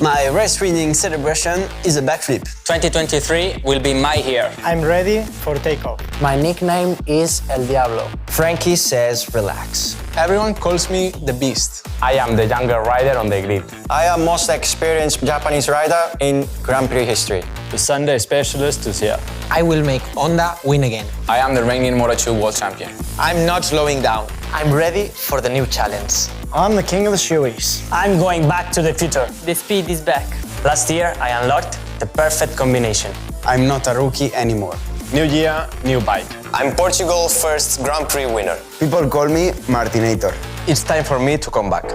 My race-winning celebration is a backflip. 2023 will be my year. I'm ready for takeoff. My nickname is El Diablo. Frankie says relax. Everyone calls me the Beast. I am the younger rider on the grid. I am most experienced Japanese rider in Grand Prix history. The Sunday specialist is here. I will make Honda win again. I am the reigning Moto2 world champion. I'm not slowing down. I'm ready for the new challenge. I'm the king of the shoeies. I'm going back to the future. The speed is back. Last year, I unlocked the perfect combination. I'm not a rookie anymore. New year, new bike. I'm Portugal's first Grand Prix winner. People call me Martinator. It's time for me to come back.